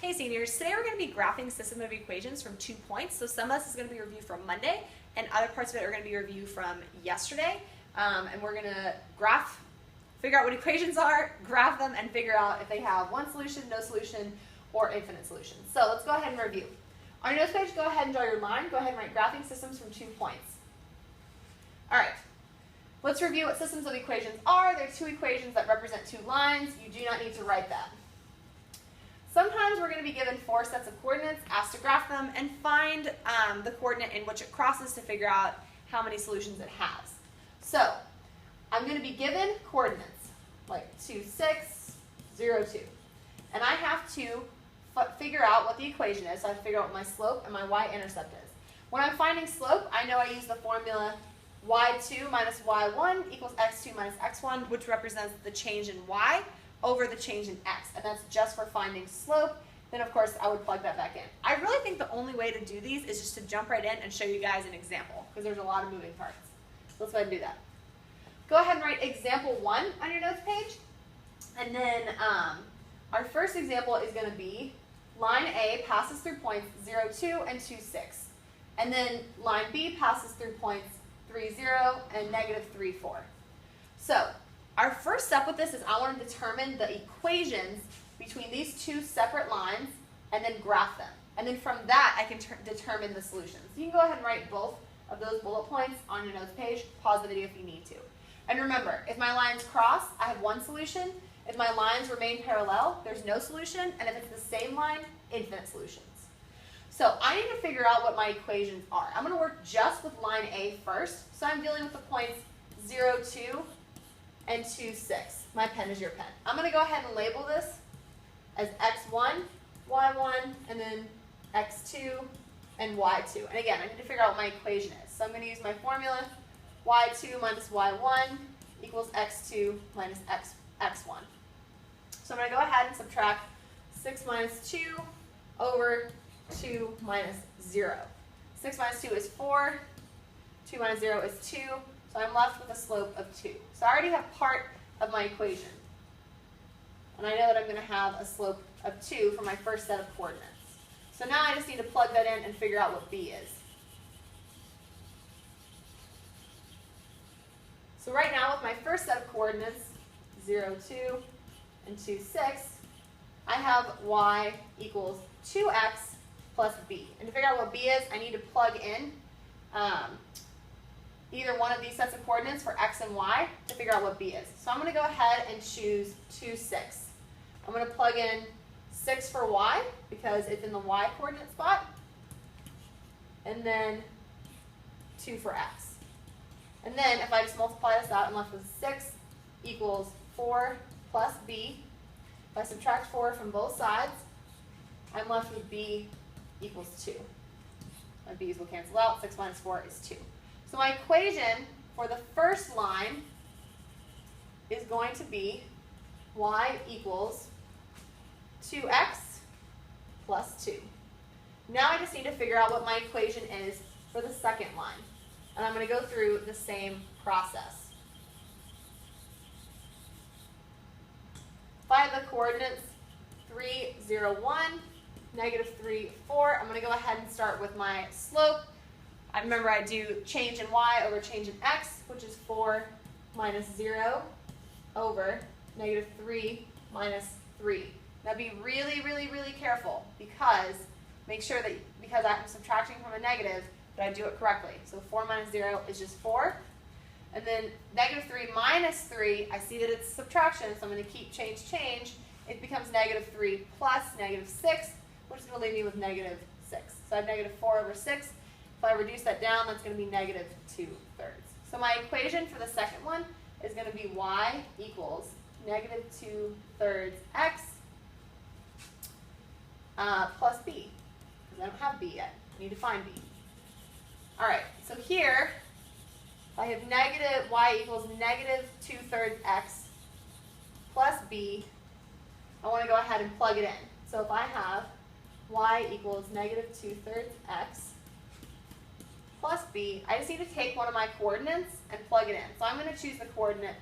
Hey seniors, today we're going to be graphing system of equations from 2 points. So some of this is going to be reviewed from Monday and other parts of it are going to be reviewed from yesterday. And we're going to graph, figure out what equations are, graph them, and figure out if they have one solution, no solution, or infinite solutions. So let's go ahead and review. On your notes page, go ahead and draw your line. Go ahead and write graphing systems from 2 points. All right. Let's review what systems of equations are. There's 2 equations that represent 2 lines. You do not need to write them. Sometimes we're going to be given 4 sets of coordinates, asked to graph them, and find the coordinate in which it crosses to figure out how many solutions it has. So I'm going to be given coordinates, like 2, 6, 0, 2. And I have to figure out what the equation is. So I have to figure out what my slope and my y-intercept is. When I'm finding slope, I know I use the formula y2 minus y1 equals x2 minus x1, which represents the change in y over the change in x, and that's just for finding slope. Then of course I would plug that back in. I really think the only way to do these is just to jump right in and show you guys an example, because there's a lot of moving parts. So let's go ahead and do that. Go ahead and write example 1 on your notes page, and then our first example is going to be line A passes through points 0, 2 and 2, 6, and then line B passes through points 3, 0 and negative 3, 4. So our first step with this is I want to determine the equations between these 2 separate lines and then graph them. And then from that, I can determine the solutions. You can go ahead and write both of those bullet points on your notes page. Pause the video if you need to. And remember, if my lines cross, I have one solution. If my lines remain parallel, there's no solution. And if it's the same line, infinite solutions. So I need to figure out what my equations are. I'm going to work just with line A first. So I'm dealing with the points 0, 2, and 2, 6. My pen is your pen. I'm going to go ahead and label this as x1, y1, and then x2 and y2. And again, I need to figure out what my equation is. So I'm going to use my formula, y2 minus y1 equals x2 minus x1. So I'm going to go ahead and subtract 6 minus 2 over 2 minus 0. 6 minus 2 is 4. 2 minus 0 is 2. So I'm left with a slope of 2. So I already have part of my equation. And I know that I'm going to have a slope of 2 for my first set of coordinates. So now I just need to plug that in and figure out what B is. So right now with my first set of coordinates, 0, 2, and 2, 6, I have y equals 2x plus b. And to figure out what b is, I need to plug in either one of these sets of coordinates for x and y to figure out what b is. So I'm going to go ahead and choose 2, 6. I'm going to plug in 6 for y because it's in the y coordinate spot, and then 2 for x. And then if I just multiply this out, I'm left with 6 equals 4 plus b. If I subtract 4 from both sides, I'm left with b equals 2. My b's will cancel out. 6 minus 4 is 2. So my equation for the first line is going to be y equals 2x plus 2. Now I just need to figure out what my equation is for the second line. And I'm going to go through the same process. If I have the coordinates 3, 0, 1, negative 3, 4, I'm going to go ahead and start with my slope. I remember I do change in y over change in x, which is 4 minus 0 over negative 3 minus 3. Now be really, really, really careful because make sure that because I'm subtracting from a negative, that I do it correctly. So 4 minus 0 is just 4. And then negative 3 minus 3, I see that it's subtraction, so I'm going to keep change. It becomes negative 3 plus negative 6, which is going to leave me with negative 6. So I have negative 4 over 6. If I reduce that down, that's going to be negative 2/3. So my equation for the second one is going to be y equals negative 2/3 x plus b, because I don't have b yet. I need to find b. All right, so here, if I have negative y equals negative 2/3 x plus b, I want to go ahead and plug it in. So if I have y equals negative 2/3 x plus b, I just need to take one of my coordinates and plug it in. So I'm going to choose the coordinate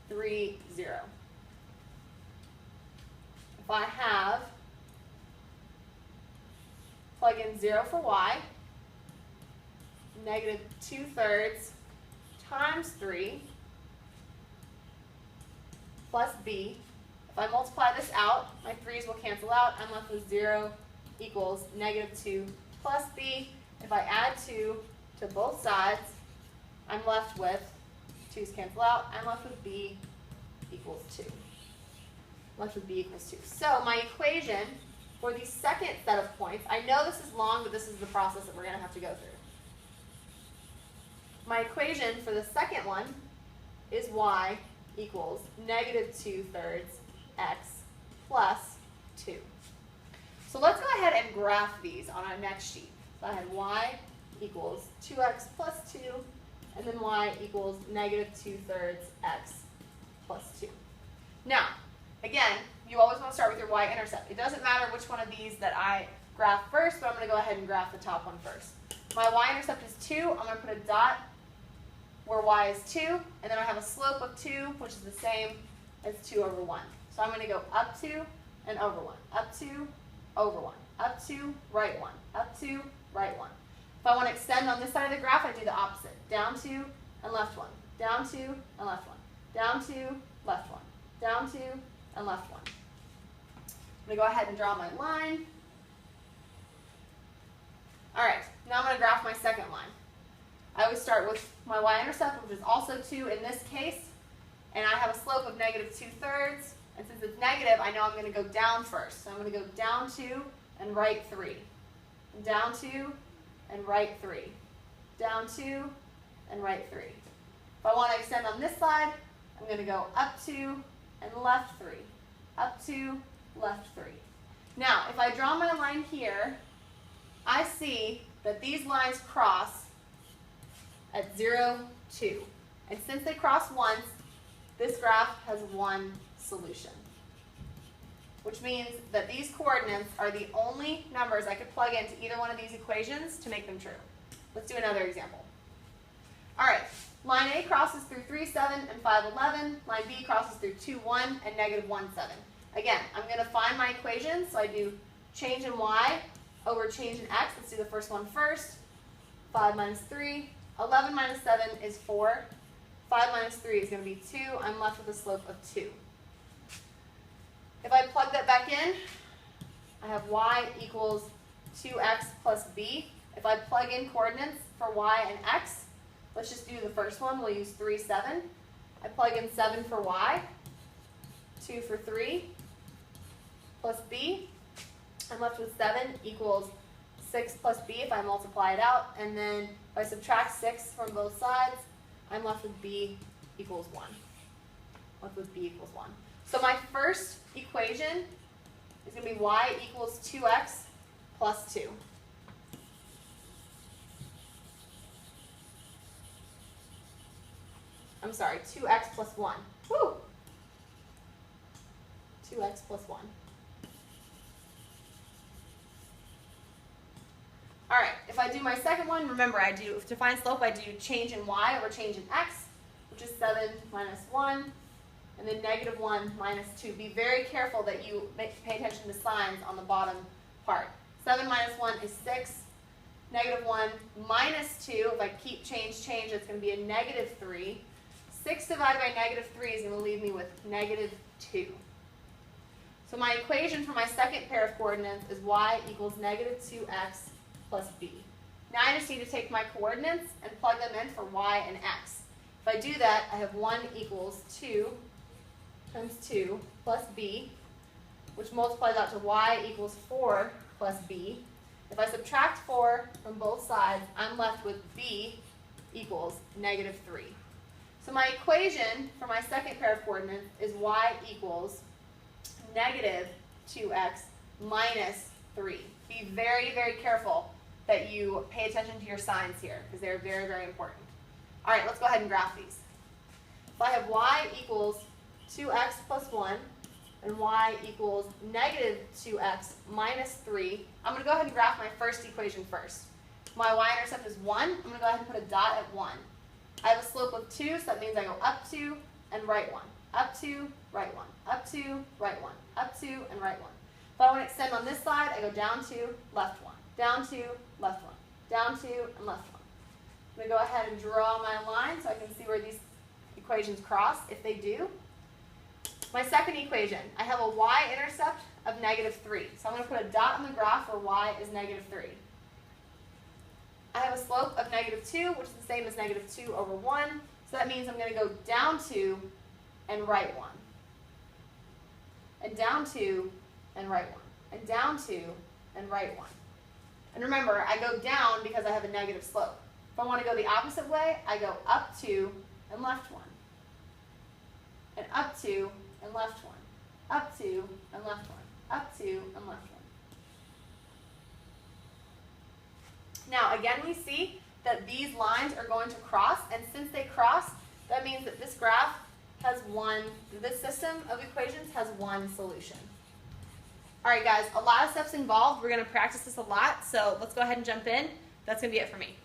3, 0. If I have plug in 0 for y, negative 2/3 times 3 plus b. If I multiply this out, my 3's will cancel out. I'm left with 0 equals negative 2 plus b. If I add 2 to both sides, I'm left with, 2's cancel out, I'm left with b equals 2. I'm left with b equals 2. So my equation for the second set of points, I know this is long, but this is the process that we're going to have to go through. My equation for the second one is y equals negative 2/3 x plus 2. So let's go ahead and graph these on our next sheet. So I had y equals 2x plus 2, and then y equals negative 2/3 x plus 2. Now, again, you always want to start with your y-intercept. It doesn't matter which one of these that I graph first, but I'm going to go ahead and graph the top one first. My y-intercept is 2. I'm going to put a dot where y is 2, and then I have a slope of 2, which is the same as 2 over 1. So I'm going to go up 2 and over 1, up 2, over 1, up 2, right 1, up 2, right 1. If I want to extend on this side of the graph, I do the opposite. Down 2 and left 1, down 2 and left 1, down 2, left 1, down 2 and left 1. I'm going to go ahead and draw my line. All right, now I'm going to graph my second line. I always start with my y-intercept, which is also 2 in this case, and I have a slope of negative 2/3, and since it's negative, I know I'm going to go down first. So I'm going to go down 2 and right 3, and down 2 and right 3, down 2 and right 3. If I want to extend on this side, I'm going to go up 2 and left 3, up 2, left 3. Now, if I draw my line here, I see that these lines cross at 0, 2. And since they cross once, this graph has one solution, which means that these coordinates are the only numbers I could plug into either one of these equations to make them true. Let's do another example. All right, line A crosses through 3, 7, and 5, 11. Line B crosses through 2, 1, and negative 1, 7. Again, I'm going to find my equations, so I do change in y over change in x. Let's do the first one first. 5 minus 3. 11 minus 7 is 4. 5 minus 3 is going to be 2. I'm left with a slope of 2. If I plug that back in, I have y equals 2x plus b. If I plug in coordinates for y and x, let's just do the first one. We'll use 3, 7. I plug in 7 for y, 2 for 3, plus b. I'm left with 7 equals 6 plus b if I multiply it out. And then if I subtract 6 from both sides, I'm left with b equals 1. Left with b equals 1. So my first equation is going to be y equals 2x plus 2. I'm sorry, 2x plus 1. Woo! 2x plus 1. All right, if I do my second one, remember to find slope, I do change in y over change in x, which is 7 minus 1, and then negative 1 minus 2. Be very careful that you pay attention to signs on the bottom part. 7 minus 1 is 6. Negative 1 minus 2, if I keep change, it's going to be a negative 3. 6 divided by negative 3 is going to leave me with negative 2. So my equation for my second pair of coordinates is y equals negative 2x plus b. Now I just need to take my coordinates and plug them in for y and x. If I do that, I have 1 equals 2 times 2 plus b, which multiplies out to y equals 4 plus b. If I subtract 4 from both sides, I'm left with b equals negative 3. So my equation for my second pair of coordinates is y equals negative 2x minus 3. Be very, very careful that you pay attention to your signs here because they're very, very important. All right, let's go ahead and graph these. If I have y equals 2x plus 1 and y equals negative 2x minus 3, I'm going to go ahead and graph my first equation first. My y-intercept is 1. I'm going to go ahead and put a dot at 1. I have a slope of 2, so that means I go up 2 and right 1. Up 2, right 1. Up 2, right 1. Up 2, and right 1. If I want to extend on this side, I go down 2, left 1. down 2, left 1, down 2, and left 1. I'm going to go ahead and draw my line so I can see where these equations cross, if they do. My second equation, I have a y-intercept of -3. So I'm going to put a dot on the graph where y is -3. I have a slope of -2, which is the same as -2 over 1. So that means I'm going to go down 2 and right 1. And down 2 and right 1. And down 2 and right 1. And remember, I go down because I have a negative slope. If I want to go the opposite way, I go up 2 and left 1. And up 2 and left 1. Up 2 and left 1. Up 2 and left 1. Now, again, we see that these lines are going to cross, and since they cross, that means that this graph has this system of equations has one solution. All right, guys, a lot of steps involved. We're going to practice this a lot, so let's go ahead and jump in. That's going to be it for me.